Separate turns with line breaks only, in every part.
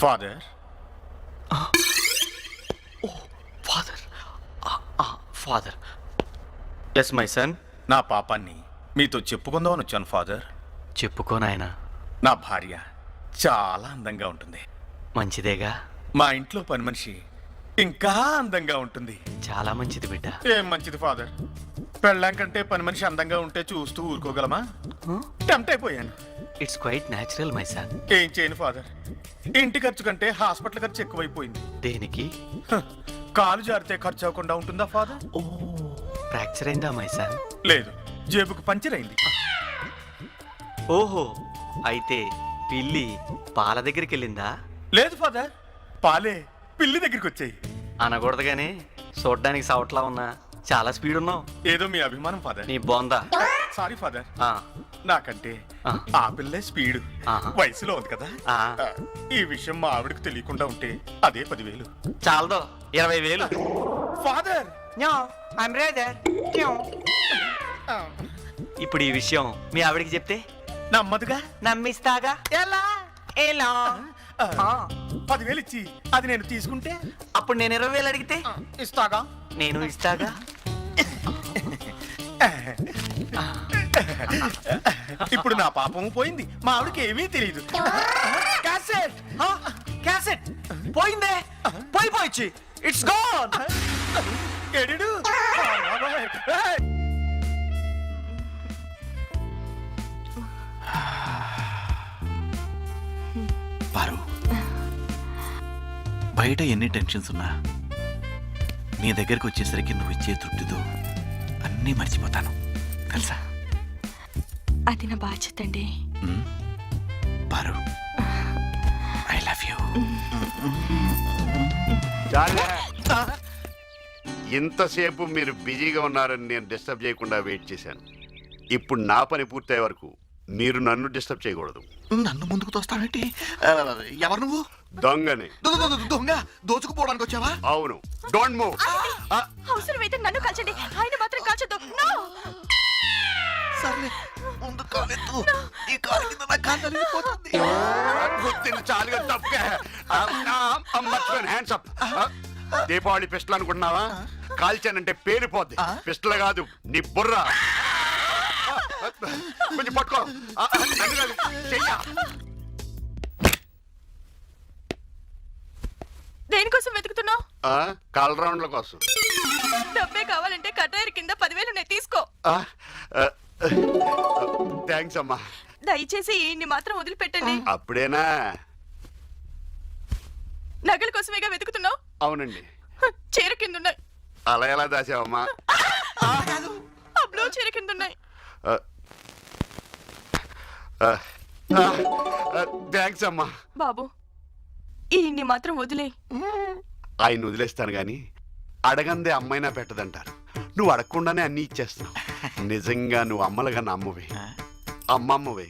Father.
Father father yes my son.
నా పాపాన్ని మీతో చెప్పుకుందామని వచ్చాను ఫాదర్.
చెప్పుకో నాయనా.
నా భార్య చాలా అందంగా ఉంటుంది.
మంచిదేగా.
మా ఇంట్లో పని మనిషి ఇంకా అందంగా ఉంటుంది.
చాలా మంచిది బిడ్డ.
ఏం మంచిది ఫాదర్, పెళ్ళాం కంటే పని మనిషి అందంగా ఉంటే చూస్తూ ఊరుకోగలమా? టెంప్ట్ అయిపోయాను.
It's quite natural my son.
ఏం చేయను ఫాదర్, ఇంటి ఖర్చు కంటే హాస్పిటల్ ఖర్చు ఎక్కువైపోయింది.
దేనికి?
కాలు జారితే ఖర్చు అవ్వకుండా ఉంటుందా ఫాదర్?
ఓ ఫ్రాక్చర్ అయిందా మై సన్?
లేదు, జేబుకు పంచర్ అయింది.
ఓహో, అయితే పిల్లి పాల దగ్గరికి వెళ్ళిందా?
లేదు ఫాదర్, పాలే పిల్లి దగ్గరికి వచ్చాయి.
అనకూడదుగానే, చూడ్డానికి సవట్లా ఉన్నా చాలా స్పీడ్ ఉన్నావు.
ఏదో మీ అభిమానం ఫాదర్.
నీ బోందా.
సారీ ఫాదర్, నాకంటే ఆ పిల్లే స్పీడ్. వయసులో ఉంది కదా. ఈ విషయం మా ఆవిడకు తెలియకుండా ఉంటే అదే 10,000.
చాలదో 20,000.
ఫాదర్
ఇప్పుడు ఈ విషయం మీ ఆవిడికి చెప్తే
నమ్మదుగా.
నమ్మిస్తాగా. ఎలా ఎలా
10,000 ఇచ్చి అది నేను తీసుకుంటే
అప్పుడు నేను 20,000 అడిగితే
ఇస్తాగా.
నేను ఇస్తాగా.
ఇప్పుడు నా పాపము పోయింది, మా ఆవిడకి ఏమీ తెలియదు.
క్యాసెట్ క్యాసెట్ పోయిందే. పోయిపోయి ఇట్స్ గాన్.
ఎడు
పారు, బయట ఎన్ని టెన్షన్స్ ఉన్నా నీ దగ్గరికి వచ్చేసరికి నువ్వు ఇచ్చే తృప్తితో అన్నీ మర్చిపోతాను తెలుసా?
అది నా బాధ్యత అండి.
పారు, ఐ లవ్ యూ.
ఇంతసేపు మీరు బిజీగా ఉన్నారని నేను డిస్టర్బ్ చేయకుండా వెయిట్ చేశాను. ఇప్పుడు నా పని పూర్తయ్యే వరకు మీరు నన్ను డిస్టర్బ్ చేయకూడదు.
నన్ను ముందుకు తోస్తావేంటి? ఎవరు నువ్వు?
దొంగని.
దొంగ దోచుకుపోవడానికి వచ్చావా?
అవును. Don't move.
అవసరమైతే నన్ను కాల్చండి, ఆయన మాత్రం కాల్చొద్దు.
సర్లే, ముందు కాలెత్తు. ఈ కాలు కింద నా కాలు నలిగిపోతుంది.
గుర్తింది చాలుగా తప్పే. Hands up. దీపావళి పిస్టల్ అనుకుంటున్నావా? కాల్చానంటే పేలిపోద్ది. పిస్టల్ కాదు, నీ బుర్ర. కొంచెం పట్టుకో.
దేనికోసం వెతుకుతున్నావు?
కాల్ రౌండ్ల కోసం.
డబ్బే కావాలంటే కటాయిర్ కింద 10,000 ఉన్నాయి, తీసుకో.
థ్యాంక్స్ అమ్మా.
దయచేసి ఈయన్ని మాత్రం వదిలిపెట్టండి.
అప్పుడేనా?
నగల కోసమేగా వెతుకుతున్నావు?
అవునండి.
చీర కింద ఉన్నాయి.
అలా ఎలా దాచావమ్మా?
ఆ బ్లూ చీర కింద ఉన్నాయి.
థ్యాంక్స్ అమ్మా.
బాబు, ఈయన్ని మాత్రం వదిలే.
ఆయన వదిలేస్తాను గాని అడగందే అమ్మైనా పెట్టదంటారు. నువ్వు అడగకుండానే అన్ని ఇచ్చేస్తున్నావు. నిజంగా నువ్వు అమ్మలుగా నా అమ్మవే, అమ్మమ్మవే.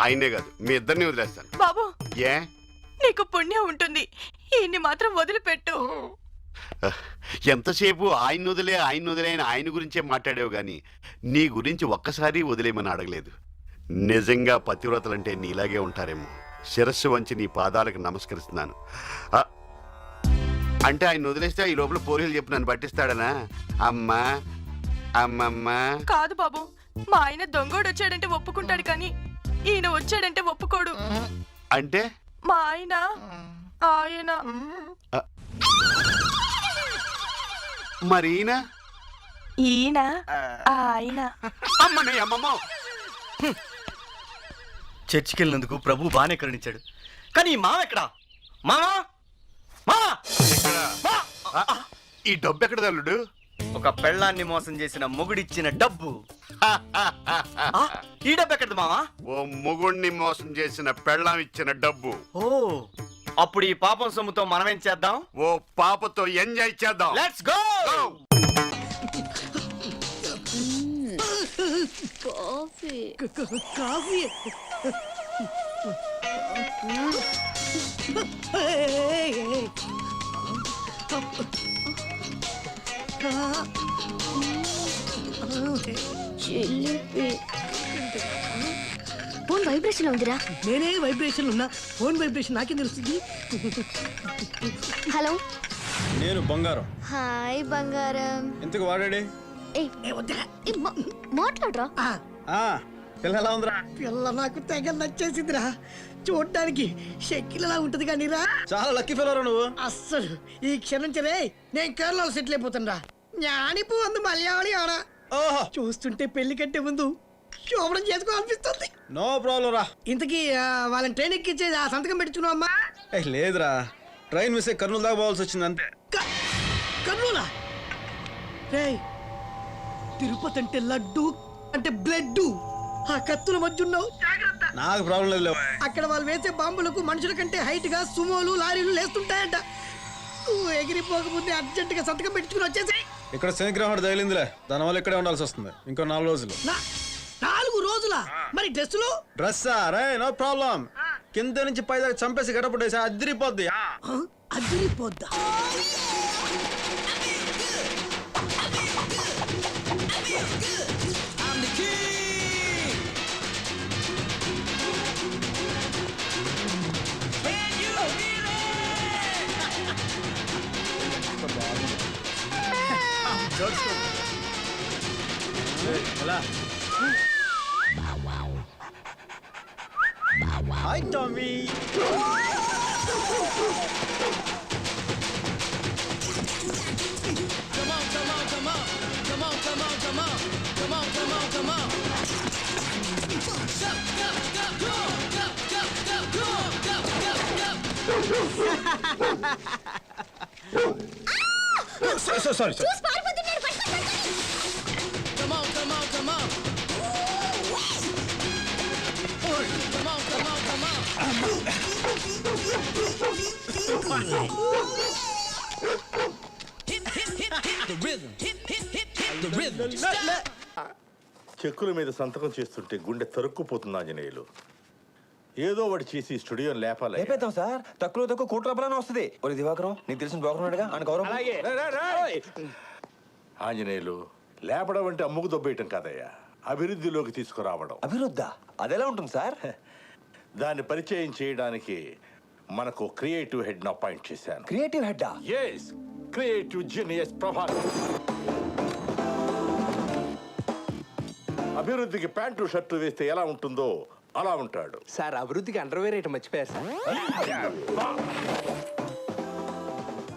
ఆయనే కాదు, మీ ఇద్దరిని వదిలేస్తాను.
బాబు,
ఏ?
నీకు పుణ్యం ఉంటుంది, ఈయన్ని మాత్రం వదిలిపెట్టు.
ఎంతసేపు ఆయన వదిలే అని ఆయన గురించే మాట్లాడావు గాని నీ గురించి ఒక్కసారి వదిలేమని అడగలేదు. నిజంగా పతివ్రతలంటే నీలాగే ఉంటారేమో. శిరస్సు వంచి నీ పాదాలకు నమస్కరిస్తున్నాను. అంటే ఆయన వదిలేస్తే ఈ లోపల పోలీసులు చెప్పి నన్ను పట్టిస్తాడనా? అమ్మా, అమ్మమ్మ.
కాదు బాబు, మా ఆయన దొంగోడు వచ్చాడంటే ఒప్పుకుంటాడు, కానీ ఈయన వచ్చాడంటే ఒప్పుకోడు.
అంటే
మా ఆయన
మరి ఈయన
ఆయన
అమ్మని అమ్మమ్మ.
చర్చికి వెళ్ళినందుకు ప్రభు బానే కరుణించాడు, కానీ ఈ మామ ఎక్కడా? మామా, మామా,
ఈ డబ్బు ఎక్కడ తల్లుడు?
ఒక పెళ్ళాన్ని మోసం చేసిన మొగుడిచ్చిన డబ్బు. ఈ డబ్బు ఎక్కడది మామా?
ఓ మొగుడిని మోసం చేసిన పెళ్ళాం ఇచ్చిన డబ్బు.
ఓ, అప్పుడు ఈ పాపం సొమ్ముతో మనమేం చేద్దాం?
ఓ పాపతో ఎంజాయ్ చేద్దాం.
Let's go.
కాఫీ
జిలిపి
ఫోన్ వైబ్రేషన్ లో ఉందిరా.
నేనే వైబ్రేషన్ ఉన్నా ఫోన్ వైబ్రేషన్ నాకేం తెలుస్తుంది?
హలో,
నేను బంగారం.
హాయ్ బంగారం.
ఇంతకు వాడాడే
మాట్లాడరా.
పిల్ల ఎలా ఉందిరా?
పిల్ల నాకు తెగ నచ్చేసిందిరా. చూడడానికి షెక్కిలలా ఉంటది కానీ రా,
చాలా లక్కీ ఫెలోరా నువ్వు.
అస్సలు ఈ క్షమించరే, నేను కేరళలో సెటిల్ అయిపోతాను రా. జ్ఞానిపు అందు మలయాళి ఆడ
ఓహో,
చూస్తుంటే పెళ్లి కంటే ముందు శోభనం చేసుకోవాలనిపిస్తుంది.
నో ప్రాబ్లం రా.
ఇంతకీ వాళ్ళని ట్రైన్ ఎక్కించేది ఆ సంతకం పెట్టుకున్నావు అమ్మా?
లేదురా, ట్రైన్ మిస్ అయ్యి కర్నూలు దాకా పోవాల్సి వచ్చింది అంతే.
కర్నూలా? రేయ్, తిరుపతి అంటే లడ్డు అంటే బ్లడ్. ఆ కత్తుల మధ్య ఉన్నావు, జాగ్రత్త.
నాకు ప్రాబ్లం లేదు.
అక్కడ వాళ్ళు వేసే బాంబులకు మనుషుల కంటే హైట్ గా సుమోలు లారీలు లేస్తుంటాయంట. నువ్వు ఎగిరిపోకముందే అర్జెంట్ గా సంతకం పెట్టుకుని వచ్చేసి.
ఇక్కడ శనిగ్రహం తగిలిందిలే, దానివల్ల ఇక్కడే ఉండాల్సి వస్తుంది ఇంకో 4 రోజులు.
4 రోజులా? మరి డ్రెస్సులు?
డ్రెస్సా? రే నో ప్రాబ్లం, కింద నుంచి పై దాకా చంపేసి గడపడేసి అదిరిపోద్ది.
అదిరిపోద్దా?
Hi Tommy. సారీ.
చెక్కుల మీద సంతకం చేస్తుంటే గుండె తరుక్కుపోతుంది ఆంజనేయులు. ఏదో వాడు చేసి స్టూడియో లేపాలి.
లేపేద్దాం సార్, తక్కువ కోటి రూపాయలని వస్తుంది. ఒరే దివాకరం, నీకు తెలిసిన బ్రోకర్ ఆయన గౌరవం.
ఆంజనేయులు, లేపడం అంటే అమ్ముకు దొబ్బేయటం కాదయ్యా, అభివృద్ధిలోకి తీసుకురావడం.
అభివృద్ధా? అదెలా ఉంటుంది సార్?
దాన్ని పరిచయం చేయడానికి మనకు క్రియేటివ్ హెడ్ ను అపాయింట్ చేశాను.
క్రియేటివ్ హెడ్డా?
Yes, creative genius Prabhakar. అభివృద్ధికి ప్యాంటు షర్టు వేస్తే ఎలా ఉంటుందో అలా ఉంటాడు
సార్. అభివృద్ధికి అండర్వేర్ ఐటమ్ మర్చిపోయారు సార్.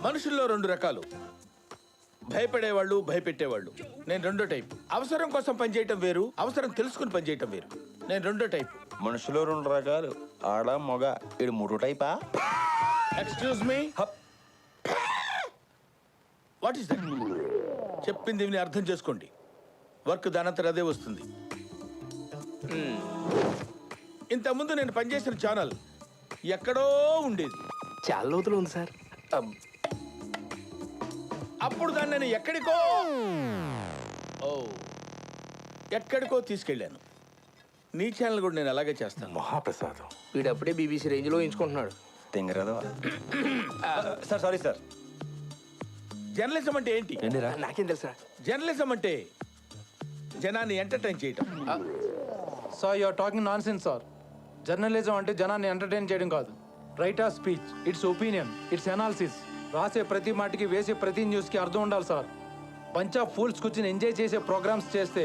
మనుషుల్లో 2 రకాలు, భయపడేవాళ్ళు, భయపెట్టేవాళ్ళు. నేను 2వ టైప్. అవసరం కోసం పనిచేయటం వేరు, అవసరం తెలుసుకుని పనిచేయటం వేరు. నేను 2వ టైప్.
మనుషులో 2 రకాలు, ఆడ మొగ. ఇది 3వ టైపా?
Excuse me, what is that? చెప్పింది విని అర్థం చేసుకోండి. వర్క్ దానంతరం అదే వస్తుంది. ఇంతకుముందు నేను పనిచేసిన ఛానల్ ఎక్కడో ఉండేది,
చాలా లోతులు ఉంది సార్.
అప్పుడు దాన్ని నేను ఎక్కడికో తీసుకెళ్ళాను. నీ ఛానల్ కూడా నేను అలాగే చేస్తాను.
మహాప్రసాదం.
వీడప్పుడే బీబీసీ రేంజ్ లో ఎంచుకుంటున్నాడు. తింగరదా సార్? Sorry sir.
జర్నలిజం అంటే ఏంటి?
నాకేం తెలుసా?
జర్నలిజం అంటే జనాన్ని ఎంటర్టైన్ చేయటం.
Sir, you are talking nonsense sir. Journalism అంటే జనాన్ని ఎంటర్టైన్ చేయడం కాదు. Right of speech, it's opinion, it's analysis. రాసే ప్రతి మాటకి, వేసే ప్రతి న్యూస్కి అర్థం ఉండాలి సార్. బంచ్ ఆఫ్ ఫూల్స్ కూర్చుని ఎంజాయ్ చేసే ప్రోగ్రామ్స్ చేస్తే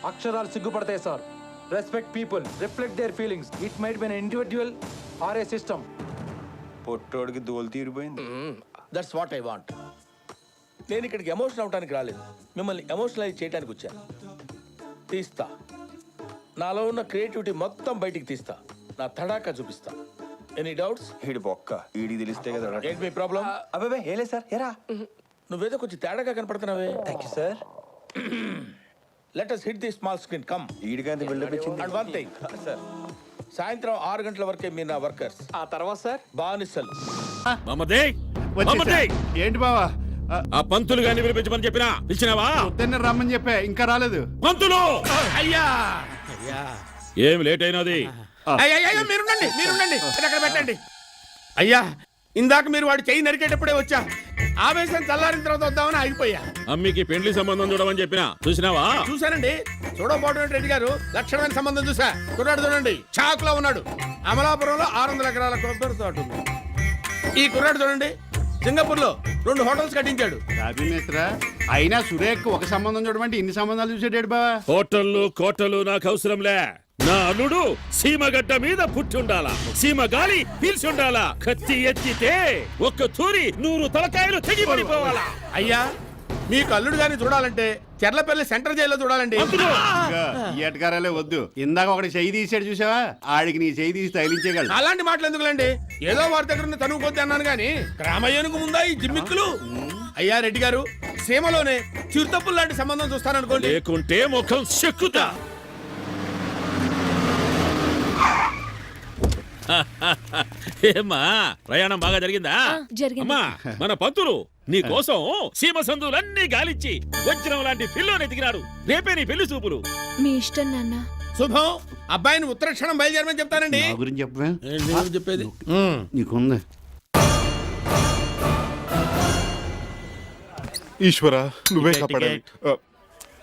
అక్షరాలు సిగ్గుపడతాయి sir. Respect people, reflect their feelings. It might be an individual are A system.
పొట్టోడికి దోలు తీరిపోయింది.
That's what I want. నేను ఇక్కడికి ఎమోషనల్ అవడానికి రాలేదు, మిమ్మల్ని ఎమోషనలైజ్ చేయడానికి వచ్చాను. తీస్తా, నాలో ఉన్న క్రియేటివిటీ మొత్తం బయటికి తీస్తా, నా తడాకా చూపిస్తా. Any doubts?
ఈడి బొక్క ఈడి తెలిస్తే కదా.
ఏంటి మీ ప్రాబ్లం?
అబ్బాబే ఏలే సార్. ఎరా
నువ్వేదో కొంచెం తేడాగా కనపడుతున్నావే.
Thank you sir.
Let us hit the small screen. come.
ఈడిగాంతి బిల్డప్ ఇచ్చింది.
And one thing
సార్,
సాయంత్రం 6 గంటల వరకే మీరు నా వర్కర్స్.
ఆ తర్వాత సార్
బానిసలు.
ఏంటి బావా?
ఆ పంతులు గాని పిలిపించమని చెప్పినా పిలిచినావా?
రమ్మని చెప్పా, ఇంకా రాలేదు.
పంతులు
అయ్యా
ఏం లేట్ అయినది?
మీరుండండి, అది అక్కడ పెట్టండి. అయ్యా, ఇందాక మీరు వాడి చెయ్యి నరికేటప్పుడే వచ్చా. ఆవేశం చల్లారిన తర్వాత వద్దామని ఆగిపోయా.
అమ్మికి పెండ్లి సంబంధం చూడమని చెప్పినా చూసినావా?
చూశానండి. చూడబోవడం రెడ్డి గారు లక్షణమైన సంబంధం చూసా. కుర్రాడు చూడండి, చాక్ లో ఉన్నాడు. అమలాపురంలో 600 ఎకరాల కొబ్బరి తోట ఉంది. ఈ కుర్రాడు చూడండి, సింగపూర్ లో 2 హోటల్స్ కట్టించాడు.
అయినా సురేఖ్ ఒక సంబంధం చూడమంటే ఇన్ని సంబంధాలు చూసేటాడు బావా.
హోటళ్ళు కోటలు నాకు అవసరంలే. నా అల్లుడు సీమగడ్డ మీద పుట్టుండాలా, సీమ గాలి పీల్చుండాలా, కత్తి ఎత్తితే ఒక్క తూరి 100 తలకాయలు తెగి పడిపోవాలా.
అయ్యా, మీకు అల్లుడు గారిని చూడాలంటే చెర్లపల్లి సెంట్రల్ జైల్లో చూడాలండి.
ఏటకారాలే వద్దు. ఇందాక ఒకటి చెయ్యి తీసాడు చూసావా, ఆడికి నీ చెయ్యి తీసి తగిలించేయగలడు.
అలాంటి మాటలు ఎందుకులండి? ఏదో వారి దగ్గర ఉన్న తనువు కొద్ది అన్నాను గాని గ్రామయ్యనుకు ముందా ఈ జిమ్మిక్కులు? అయ్యా రెడ్డి గారు, సీమలోనే చిరుతప్పులు లాంటి సంబంధం చూస్తారనుకోండి.
లేకుంటే ముఖం చెక్కుతా. ఏమ్మా, ప్రయాణం బాగా జరిగిందా? అమ్మా, మన పంతులు నీ కోసం సీమ సందులన్నీ గాలిచ్చి వజ్రం లాంటి పిల్లోని ఎదిగినాడు. రేపే నీ పెళ్లి చూపులు.
మీ ఇష్టం నాన్న.
శుభం. అబ్బాయిని ఉత్తరక్షణం బయలుదేరమని చెప్తానండి.
నా గురించి చెప్పవే.
చెప్పేది
నీకుంది.
ఈశ్వర, నువ్వే కాపాడాలి.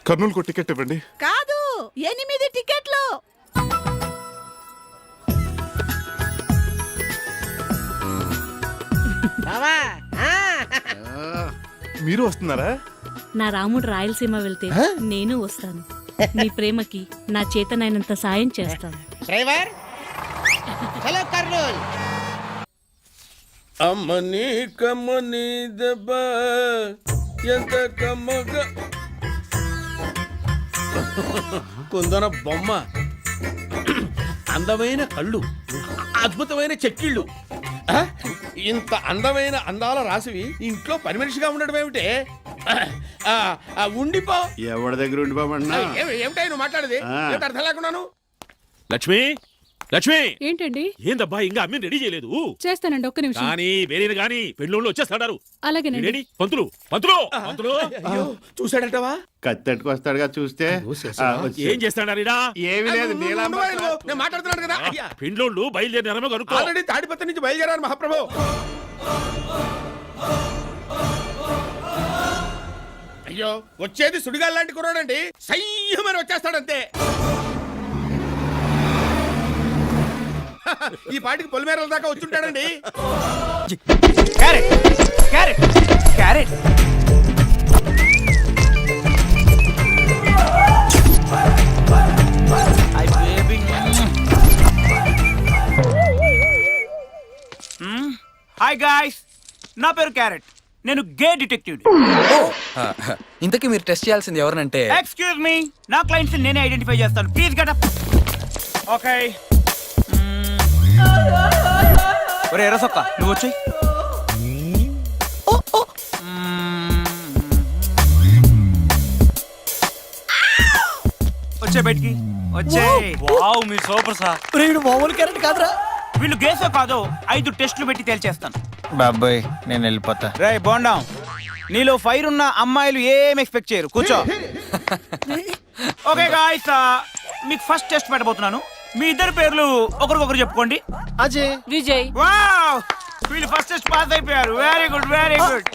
కర్నూలుకు టికెట్ ఇవ్వండి.
కాదు, 8 టికెట్లు.
మీరు వస్తున్నారా?
నా రాముడు రాయలసీమ వెళ్తే నేను వస్తాను. మీ ప్రేమకి నా చేతనైనంత సాయం చేస్తాను.
Driver, hello Kurnool.
అమ్మని కమ్మని దెబ్బ ఎంత కమ్మగా కుందన బొమ్మ, అందమైన కళ్ళు, అద్భుతమైన చెక్కిళ్ళు. ఇంత అందమైన అందాల రాసివి ఇంట్లో పని మనిషిగా ఉండడం ఏమిటే? ఉండిపో.
ఎవరి దగ్గర ఉండిపోమన్నా?
ఏమిటా నువ్వు మాట్లాడేది? అర్థం లేకున్నాను.
లక్ష్మి, లక్ష్మి.
ఏంటండి?
ఏందబ్బా, ఇంకా అమ్మిని రెడీ చేయలేదు?
చేస్తానండి, ఒక్క నిమిషం.
కానీ వేరే గాని పెళ్ళోళ్ళు వచ్చేస్తాడారు.
అలాగేనండి.
పంతులు, పంతులు, పంతులు.
చూసాడంటవా?
కత్తెట్టుకు వస్తాడుగా. చూస్తే
ఏం చేస్తాడారా?
ఏమీ లేదు.
నేను మాట్లాడుతున్నాను కదా.
పెళ్ళోళ్ళు బయలుదేరినారో కనుక్కో.
ఆల్రెడీ తాడిపత్రి నుంచి బయలుదేరారు మహాప్రభు. అయ్యో, వచ్చేది సుడిగాలి లాంటి కుర్రాడండి. సయ్యమని వచ్చేస్తాడంతే. ఈ పాటికి పొలిమేరల దాకా వచ్చుంటాడండి.
హాయ్ గాయ్స్, నా పేరు క్యారెట్. నేను గే డిటెక్టివ్.
ఇంతకీ మీరు టెస్ట్ చేయాల్సింది ఎవరినంటే?
ఎక్స్క్యూజ్ మీ, నా క్లయింట్స్ నేనే ఐడెంటిఫై చేస్తాను. Please get up. ఓకే. ఒరే ఎర్రసొక్క, నువ్వు వచ్చి వచ్చే బయటికి వచ్చే.
వావ్, మీరు సూపర్ సార్. వీడు మామూలు క్యారెట్ కాదురా.
వీళ్ళు గేసో కాదో 5 టెస్టులు పెట్టి తేల్చేస్తాను.
బాబాయ్, నేను వెళ్ళిపోతా.
రే బోండాం, నీలో ఫైర్ ఉన్న అమ్మాయిలు ఏం ఎక్స్పెక్ట్ చేయరు. కూర్చో. ఓకే గాయ్స్, మీకు ఫస్ట్ టెస్ట్ పెట్టబోతున్నాను. మీ ఇద్దరు పేర్లు ఒకరికొకరు చెప్పుకోండి.
అజయ్,
విజయ్.
వావ్, వీళ్ళు ఫస్ట్ టెస్ట్ పాస్ అయిపోయారు. Very good, very good.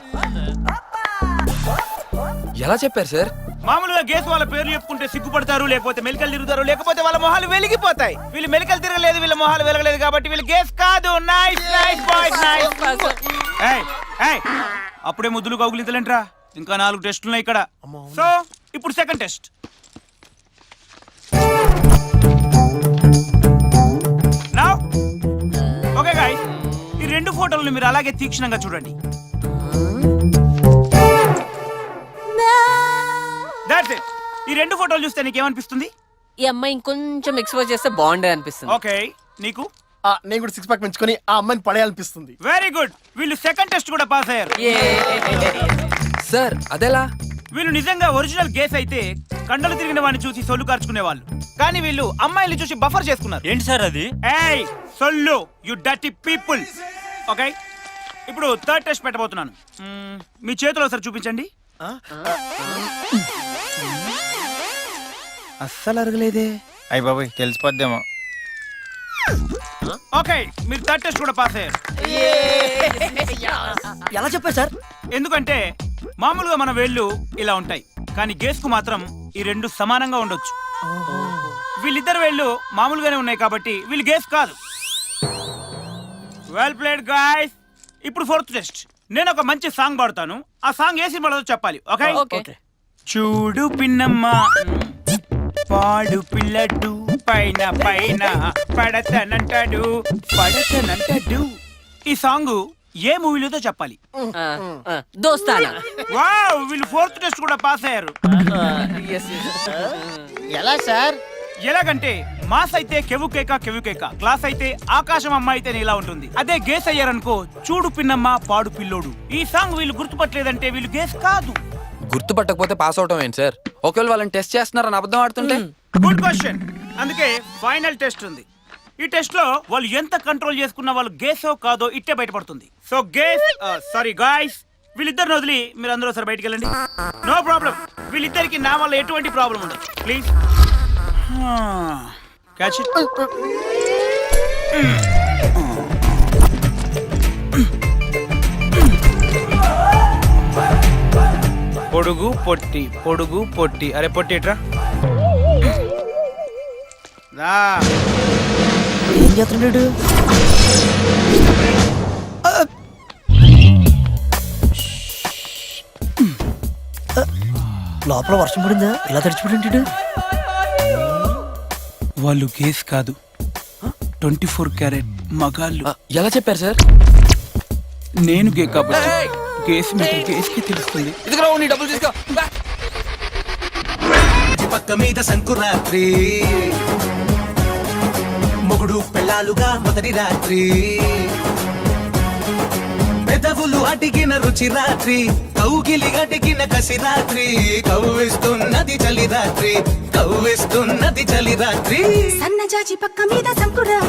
ఎలా చెప్పారు సార్?
మామూలుగా గేస్ వాళ్ళ పేర్లు చెప్పుకుంటే సిగ్గుపడతారు, లేకపోతే మెలికలు తిరుగుతారు, లేకపోతే వాళ్ళ మొహాలు వెలిగిపోతాయి. వీళ్ళు మెలికలు తిరగలేదు, వీళ్ళ మొహాలు వెలగలేదు, కాబట్టి వీళ్ళు గేస్ కాదు. Nice nice boys, nice. ఏయ్, అప్పుడే ముద్దులు కౌగులింతలేంట్రా? ఇంకా 4 టెస్టులు ఉన్నాయి ఇక్కడ. సో ఇప్పుడు second test. Now okay guys, ఈ 2 ఫోటోలను మీరు అలాగే తీక్షణంగా చూడండి. That's it. ఈ 2 ఫోటోలు చూస్తే నీకేమనిపిస్తుంది?
ఈ అమ్మాయి ఇంకొంచెం ఎక్స్పోజ్ చేస్తే బాగుండే అనిపిస్తుంది.
ఓకే, నీకు?
నేను కూడా 6 ప్యాక్ పెంచుకొని ఆ అమ్మాయిని పడేయాలనిపిస్తుంది.
Very good. వీళ్ళు సెకండ్ టెస్ట్ కూడా పాస్ అయ్యారు.
సార్ అదెలా?
వీళ్ళు నిజంగా ఒరిజినల్ గేస్ అయితే కండలు తిరిగిన వాడిని చూసి సొల్లు కార్చుకునే వాళ్ళు. కానీ వీళ్ళు అమ్మాయిల్ని చూసి బఫర్ చేసుకున్నారు.
ఏంటి సార్ అది?
ఏయ్ సొల్లు, యు డర్టీ పీపుల్. ఓకే, ఇప్పుడు థర్డ్ టెస్ట్ పెట్టబోతున్నాను. మీ చేతిలో ఒకసారి చూపించండి.
అస్సలు అరగలేదే. అయ్య బాబాయ్, తెలిసిపోద్దేమో.
ఓకే మీరు థర్డ్ టెస్ట్ కూడా పాస్ అయ్యారు.
ఎలా చెప్పారు సార్?
ఎందుకంటే మామూలుగా మన వేళ్ళు ఇలా ఉంటాయి, కానీ గేస్ కు మాత్రం ఈ రెండు సమానంగా ఉండొచ్చు. వీళ్ళిద్దరు వేళ్ళు మామూలుగానే ఉన్నాయి కాబట్టి వీళ్ళు గేస్ కాదు. Well played guys. ఇప్పుడు ఫోర్త్ టెస్ట్. నేను ఒక మంచి సాంగ్ పాడుతాను, ఆ సాంగ్ ఏ సినిమాలో చెప్పాలి. ఓకే? చూడు పిన్నమ్మ పాడు పిల్లడు పైన పైన పడతనంటాడు పడతనంటాడు. ఈ సాంగ్ ఏ మూవీలో చెప్పాలి.
దోస్తానా.
వావ్, వీళ్ళు ఫోర్త్ టెస్ట్ కూడా పాస్ అయ్యారు.
ఎలా సార్?
ఎలాగంటే మాస్ అయితే కెవుకేక కెవుకేక, క్లాస్ అయితే ఆకాశం అమ్మ అయితే ఇలా ఉంటుంది. అదే గేస్ అయ్యారనుకో చూడు పిన్నమ్మ పాడు పిల్లోడు. ఈ సాంగ్ వీళ్ళు గుర్తుపట్టలేదంటే వీళ్ళు గేస్ కాదు.
గుర్తుపట్టకపోతే పాస్ అవటం ఏంటి సార్? ఒకవేళ వాళ్ళని టెస్ట్ చేస్తున్నారని అబద్ధం ఆడుతుంటే?
Good question. అందుకే ఫైనల్ టెస్ట్ ఉంది. ఈ టెస్ట్ లో వాళ్ళు ఎంత కంట్రోల్ చేసుకున్న వాళ్ళు గేసో కాదో ఇట్టే బయటపడుతుంది. సో గేస్ సారీ గాయ్స్, వీళ్ళిద్దరిని వదిలి మీరు అందరూ ఒకసారి బయటికి వెళ్ళండి. నో ప్రాబ్లం, వీళ్ళిద్దరికి నా వల్ల ఎటువంటి ప్రాబ్లం ఉండదు. Please catch it. పొడుగు పొట్టి పొడుగు పొట్టి. అరే పొట్టి ఎట్రా రా.
ఏం చేస్తున్నాడు? లోపల వర్షం పడిందా? ఇలా తడిచిపోయింటాడు.
వాళ్ళు గేస్ కాదు, 24 క్యారెట్ మగాళ్ళు.
ఎలా చెప్పారు సార్?
నేను గే కాబట్టి గేస్ మీద గేస్ కి తెలుస్తుంది.
ఇదిగో నీ డబ్బులు తీసుకో.
పక్క మీద సంకురాత్రి మొగుడు పెళ్ళాలుగా మొదటి రాత్రి పెదవులు అడిగిన రుచి రాత్రి కౌగిలి అడిగిన కసి రాత్రి కవ్విస్తున్నది చలి రాత్రి కవ్విస్తున్నది చలి రాత్రి
సన్నజాజి పక్క మీద సంకురా